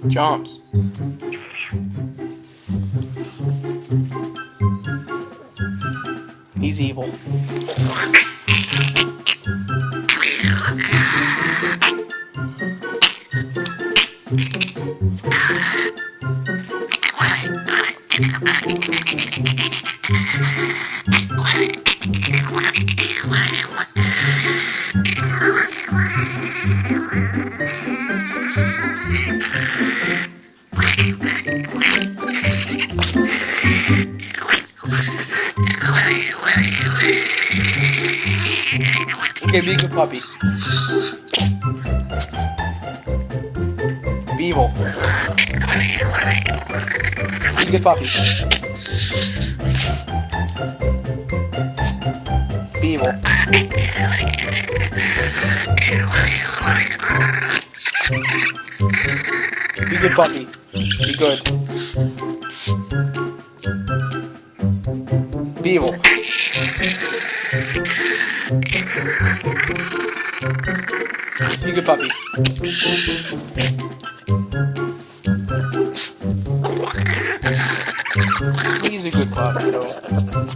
Jumps. He's evil. Okay, be a good puppy. Be evil. Be a good puppy. Be evil. Be a good puppy. Be good. Be evil. Be a good puppy. He's a good puppy, though.